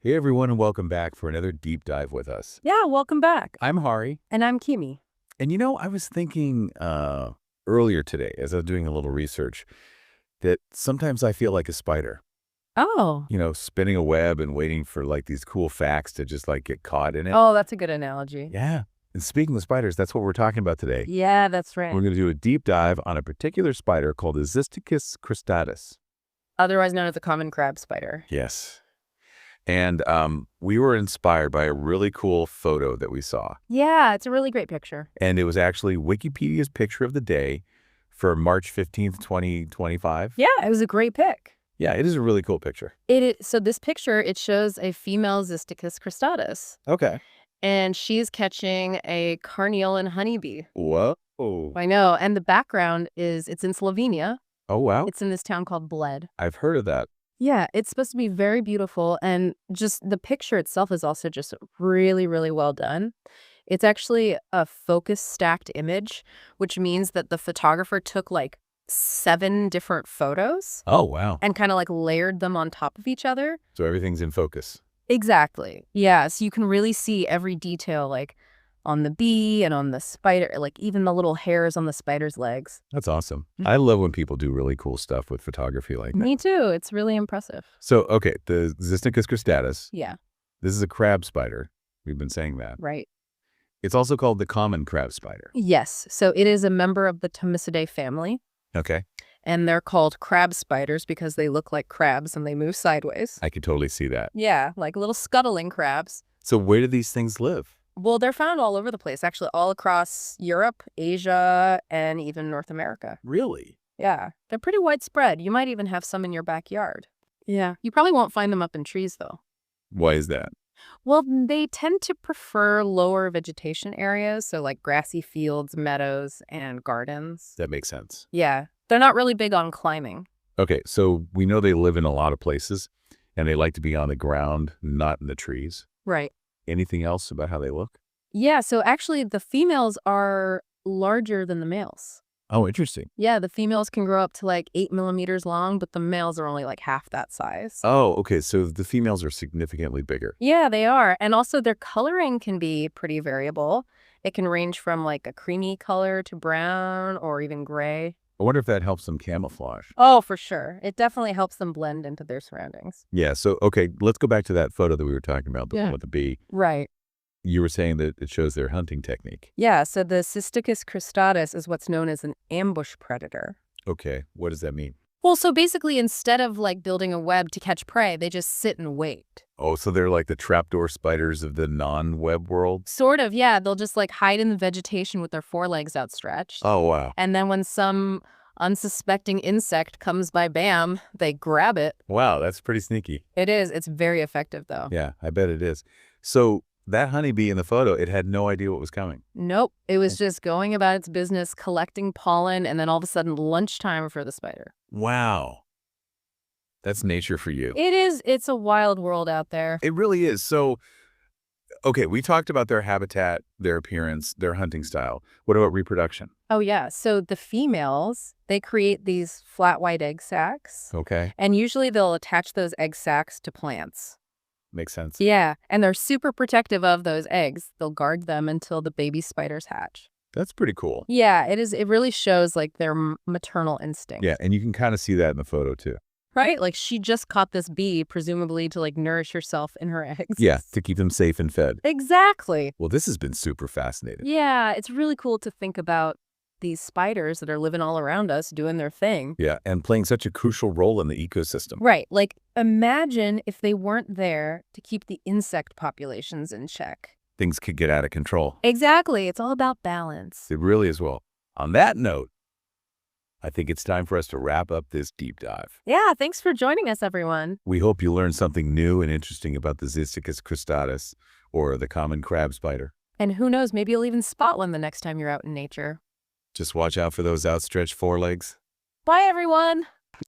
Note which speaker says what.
Speaker 1: Hey everyone, and welcome back for another deep dive with us.
Speaker 2: Yeah, welcome back.
Speaker 1: I'm Hari,
Speaker 2: And I'm Kimi.
Speaker 1: and I was thinking earlier today as I was doing a little research that sometimes I feel like a spider,
Speaker 2: Oh.
Speaker 1: spinning a web and waiting for like these cool facts to just like get caught in it.
Speaker 2: Oh, that's a good analogy.
Speaker 1: Yeah. And speaking of spiders, that's what we're talking about today.
Speaker 2: Yeah, that's
Speaker 1: We're
Speaker 2: right.
Speaker 1: going to do a deep dive on a particular spider called the Xysticus cristatus.
Speaker 2: Otherwise known as the common crab spider.
Speaker 1: Yes. And we were inspired by a really cool photo that we saw.
Speaker 2: Yeah, it's a really great picture.
Speaker 1: And it was actually Wikipedia's picture of the day for March 15th, 2025.
Speaker 2: Yeah, it was a great pic.
Speaker 1: Yeah, it is a really cool picture.
Speaker 2: So this picture, it shows a female Xysticus cristatus.
Speaker 1: Okay.
Speaker 2: And she's catching a carnelian honeybee.
Speaker 1: Whoa.
Speaker 2: I know. And the background it's in Slovenia.
Speaker 1: Oh, wow.
Speaker 2: It's in this town called Bled.
Speaker 1: I've heard of that.
Speaker 2: Yeah, it's supposed to be very beautiful. And just the picture itself is also just really, really well done. It's actually a focus stacked image, which means that the photographer took like 7 different photos
Speaker 1: Oh, wow.
Speaker 2: and kind of like layered them on top of each other.
Speaker 1: So everything's in focus.
Speaker 2: Exactly. Yeah, so you can really see every detail like on the bee and on the spider, like even the little hairs on the spider's legs.
Speaker 1: That's awesome. I love when people do really cool stuff with photography like that.
Speaker 2: Me too. It's really impressive.
Speaker 1: So, okay, the Xysticus cristatus,
Speaker 2: Yeah,
Speaker 1: this is a crab spider. We've been saying that.
Speaker 2: right.
Speaker 1: It's also called the common crab spider.
Speaker 2: Yes. So it is a member of the Thomisidae family,
Speaker 1: Okay.
Speaker 2: and they're called crab spiders because they look like crabs and they move sideways.
Speaker 1: I could totally see that.
Speaker 2: Yeah, like little scuttling crabs.
Speaker 1: So where do these things live?
Speaker 2: Well, they're found all over the place, actually, all across Europe, Asia, and even North America.
Speaker 1: Really?
Speaker 2: Yeah, they're pretty widespread. You might even have some in your backyard. Yeah. You probably won't find them up in trees, though.
Speaker 1: Why is that?
Speaker 2: Well, they tend to prefer lower vegetation areas, so like grassy fields, meadows, and gardens.
Speaker 1: That makes sense.
Speaker 2: Yeah, they're not really big on climbing.
Speaker 1: Okay, so we know they live in a lot of places, and they like to be on the ground, not in the trees.
Speaker 2: Right.
Speaker 1: Anything else about how they look?
Speaker 2: Yeah, so actually the females are larger than the males.
Speaker 1: Oh, interesting.
Speaker 2: Yeah, the females can grow up to like 8 millimeters long, but the males are only like half that size.
Speaker 1: Oh, okay, so the females are significantly bigger.
Speaker 2: Yeah, they are. And also their coloring can be pretty variable. It can range from like a creamy color to brown or even gray.
Speaker 1: I wonder if that helps them camouflage.
Speaker 2: Oh, for sure. It definitely helps them blend into their surroundings.
Speaker 1: Yeah, so, okay, let's go back to that photo that we were talking about, the one
Speaker 2: Yeah.
Speaker 1: with the bee.
Speaker 2: Right.
Speaker 1: You were saying that it shows their hunting technique.
Speaker 2: Yeah, so the Xysticus cristatus is what's known as an ambush predator.
Speaker 1: Okay, what does that mean?
Speaker 2: Well, so basically instead of like building a web to catch prey, they just sit and wait.
Speaker 1: Oh, so they're like the trapdoor spiders of the non-web world?
Speaker 2: Sort of, yeah. They'll just like hide in the vegetation with their forelegs outstretched.
Speaker 1: Oh, wow.
Speaker 2: And then when some unsuspecting insect comes by, bam, they grab it.
Speaker 1: Wow, that's pretty sneaky.
Speaker 2: It is. It's very effective, though.
Speaker 1: Yeah, I bet it is. So that honeybee in the photo, it had no idea what was coming.
Speaker 2: Nope. It was just going about its business, collecting pollen, and then all of a sudden lunchtime for the spider.
Speaker 1: Wow. That's nature for you.
Speaker 2: It is. It's a wild world out there.
Speaker 1: It really is. So, okay, we talked about their habitat, their appearance, their hunting style. What about reproduction?
Speaker 2: Oh, yeah. So the females, they create these flat white egg sacs.
Speaker 1: Okay,
Speaker 2: And usually they'll attach those egg sacs to plants.
Speaker 1: makes sense.
Speaker 2: Yeah. And they're super protective of those eggs. They'll guard them until the baby spiders hatch.
Speaker 1: That's pretty cool.
Speaker 2: Yeah, it is. It really shows like their maternal instinct.
Speaker 1: Yeah, and you can kind of see that in the photo too.
Speaker 2: Right? Like she just caught this bee, presumably to like nourish herself in her eggs.
Speaker 1: Yeah, to keep them safe and fed.
Speaker 2: Exactly.
Speaker 1: Well, this has been super fascinating.
Speaker 2: Yeah, it's really cool to think about these spiders that are living all around us doing their thing.
Speaker 1: Yeah, and playing such a crucial role in the ecosystem.
Speaker 2: Right. Like imagine if they weren't there to keep the insect populations in check.
Speaker 1: Things could get out of control.
Speaker 2: Exactly. It's all about balance.
Speaker 1: It really is. Well, on that note, I think it's time for us to wrap up this deep dive.
Speaker 2: Yeah, thanks for joining us, everyone.
Speaker 1: We hope you learned something new and interesting about the Xysticus cristatus, or the common crab spider.
Speaker 2: And who knows, maybe you'll even spot one the next time you're out in nature.
Speaker 1: Just watch out for those outstretched forelegs.
Speaker 2: Bye, everyone.